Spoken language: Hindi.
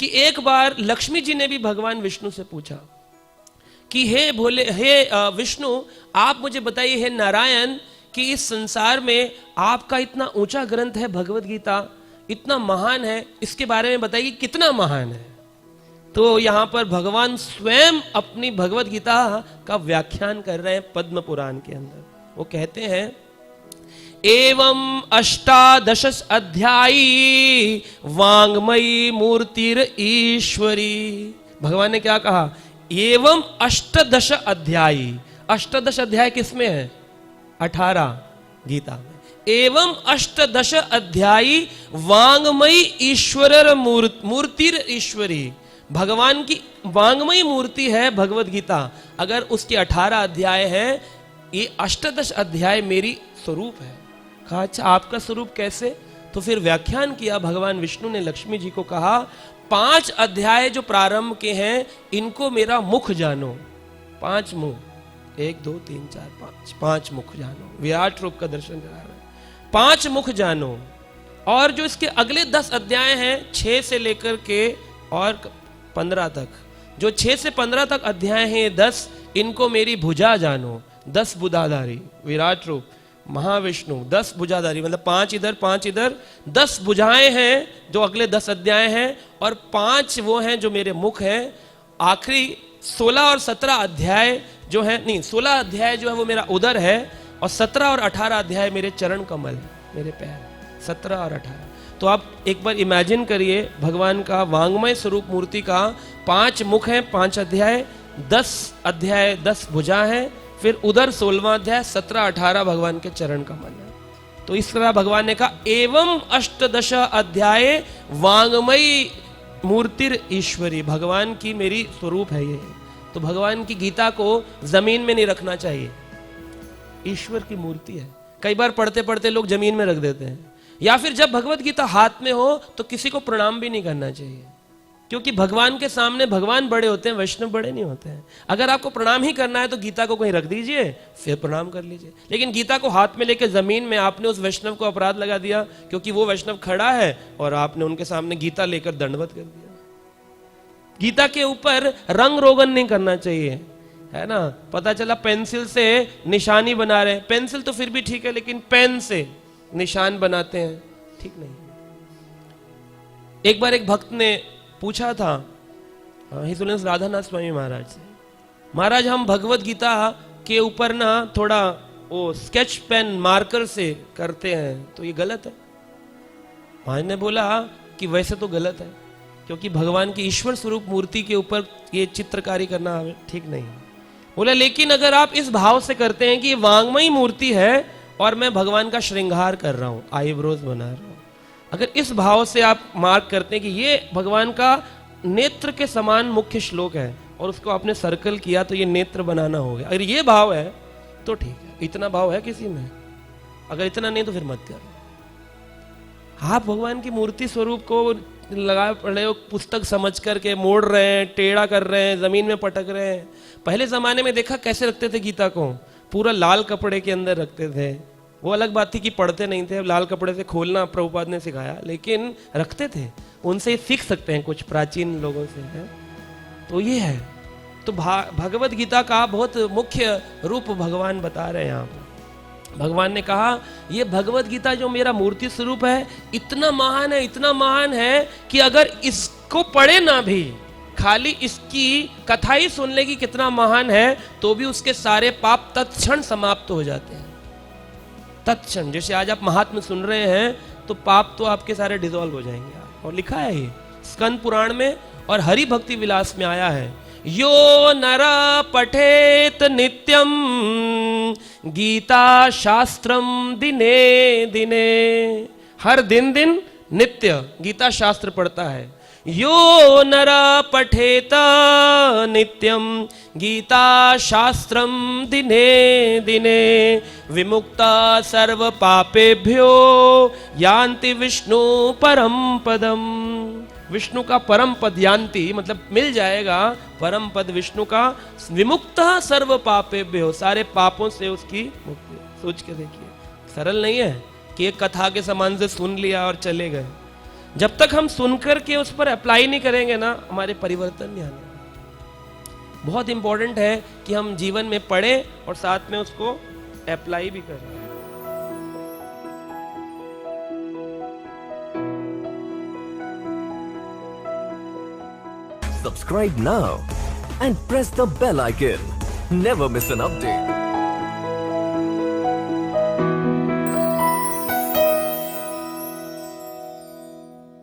कि एक बार लक्ष्मी जी ने भी भगवान विष्णु से पूछा कि हे विष्णु, आप मुझे बताइए, हे नारायण, कि इस संसार में आपका इतना ऊंचा ग्रंथ है भगवत गीता, इतना महान है, इसके बारे में बताइए कितना महान है। तो यहां पर भगवान स्वयं अपनी भगवत गीता का व्याख्यान कर रहे हैं पद्म पुराण के अंदर। वो कहते हैं, एवं अष्टादश अध्यायी वांग्मयी मूर्तिर ईश्वरी। भगवान ने क्या कहा? एवं अष्टादश अध्यायी। अष्टादश अध्याय किसमें है? 18 गीता में। एवं अष्टादश अध्यायी वांग्मयी ईश्वर मूर्तिर ईश्वरी। भगवान की वांग्मयी मूर्ति है भगवत गीता। अगर उसके 18 अध्याय हैं, ये अष्टादश अध्याय मेरी स्वरूप है। कहा, अच्छा आपका स्वरूप कैसे? तो फिर व्याख्यान किया भगवान विष्णु ने। लक्ष्मी जी को कहा, 5 अध्याय जो प्रारंभ के हैं, इनको मेरा मुख जानो। 5 मुख, 1 2 3 4 5, 5 मुख जानो। विराट रूप का दर्शन करा रहे हैं। 5 मुख जानो। और जो इसके अगले 10 अध्याय हैं, 6 से लेकर के और 15 तक, जो 6 से 15 तक अध्याय हैं, 10, इनको मेरी भुजा जानो। 10 भुजाधारी विराट रूप महाविष्णु, 10 भुजाधारी, मतलब 5 इधर 5 इधर, 10 भुजाएं हैं जो अगले 10 अध्याय हैं, और 5 वो हैं जो मेरे मुख हैं। आखिरी 16 और 17 अध्याय जो है, नहीं 16 अध्याय जो है वो मेरा उदर है, और 17 और 18 अध्याय मेरे चरण कमल, मेरे पैर। 17 और 18। तो आप एक बार इमेजिन करिए भगवान का वांग्मय स्वरूप मूर्ति का 5 मुख हैं, 5 अध्याय, 10 अध्याय, 10 भुजा हैं, फिर उधर 16वां अध्याय, 17 18 भगवान के चरण कमल है। तो इस तरह भगवान ने कहा, एवं अष्टादश अध्याय वांग्मयी मूर्तिर ईश्वरी। भगवान की मेरी स्वरूप है ये। तो भगवान की गीता को जमीन में नहीं रखना चाहिए, ईश्वर की मूर्ति है। कई बार पढ़ते पढ़ते लोग जमीन में रख देते हैं, या फिर जब भगवत गीता हाथ में हो तो किसी को प्रणाम भी नहीं करना चाहिए, क्योंकि भगवान के सामने भगवान बड़े होते हैं, वैष्णव बड़े नहीं होते हैं। अगर आपको प्रणाम ही करना है तो गीता को कहीं रख दीजिए, फिर प्रणाम कर लीजिए। लेकिन गीता को हाथ में लेकर जमीन में आपने उस वैष्णव को अपराध लगा दिया, क्योंकि वो वैष्णव खड़ा है और आपने उनके सामने गीता लेकर दंडवत कर दिया। गीता के ऊपर रंग रोगन नहीं करना चाहिए, है ना। पता चला पेंसिल से निशानी बना रहे हैं, पेंसिल तो फिर भी ठीक है, लेकिन पेन से निशान बनाते हैं, ठीक नहीं। एक बार एक भक्त ने पूछा था हिज ऑनरेस राधानाथ स्वामी महाराज से, महाराज हम भगवत गीता के ऊपर ना थोड़ा वो स्केच पेन मार्कर से करते हैं, तो ये गलत है? महाराज ने बोला कि वैसे तो गलत है, क्योंकि भगवान की ईश्वर स्वरूप मूर्ति के ऊपर ये चित्रकारी करना ठीक नहीं। बोला लेकिन अगर आप इस भाव से करते हैं कि ये वांग्मयी मूर्ति है और मैं भगवान का श्रृंगार कर रहा हूं, आईब्रोज बना रहा हूं, अगर इस भाव से आप मार्क करते हैं कि ये भगवान का नेत्र के समान मुख्य श्लोक है और उसको आपने सर्कल किया तो ये नेत्र बनाना हो गया, अगर ये भाव है तो ठीक है। इतना भाव है किसी में? अगर इतना नहीं तो फिर मत करो। आप भगवान की मूर्ति स्वरूप को लगा पड़े हो, पुस्तक समझ करके मोड़ रहे हैं, टेढ़ा कर रहे हैं, जमीन में पटक रहे हैं। पहले जमाने में देखा कैसे रखते थे गीता को, पूरा लाल कपड़े के अंदर रखते थे। वो अलग बात थी कि पढ़ते नहीं थे, लाल कपड़े से खोलना प्रभुपाद ने सिखाया, लेकिन रखते थे। उनसे सीख सकते हैं कुछ प्राचीन लोगों से, है। तो ये है, तो भगवत गीता का बहुत मुख्य रूप भगवान बता रहे हैं यहाँ पर। भगवान ने कहा ये भगवत गीता जो मेरा मूर्ति स्वरूप है इतना महान है, इतना महान है कि अगर इसको पढ़े ना भी, खाली इसकी कथा ही सुन ले कि कितना महान है, तो भी उसके सारे पाप तत्क्षण समाप्त हो जाते हैं। तत्क्षण, जैसे आज आप महात्म्य सुन रहे हैं तो पाप तो आपके सारे डिसॉल्व हो जाएंगे। और लिखा है ये स्कंद पुराण में और हरि भक्ति विलास में आया है, यो नर पठेत नित्यम गीता शास्त्रम दिने दिने। हर दिन दिन नित्य गीता शास्त्र पढ़ता है। यो नर पठेत नित्यम गीता शास्त्रम दिने दिने विमुक्ता सर्व पापेभ्यो यान्ति विष्णु परम पदम। विष्णु का परम पद यान्ति मतलब मिल जाएगा, परम पद विष्णु का। विमुक्ता सर्व पापेभ्यो, सारे पापों से उसकी मुक्ति। सोच के देखिए, सरल नहीं है कि एक कथा के समान से सुन लिया और चले गए। जब तक हम सुनकर के उस पर अप्लाई नहीं करेंगे ना, हमारे परिवर्तन नहीं आने। बहुत इंपॉर्टेंट है कि हम जीवन में पढ़ें और साथ में उसको अप्लाई भी करें। Subscribe now and press the bell icon. Never miss an update.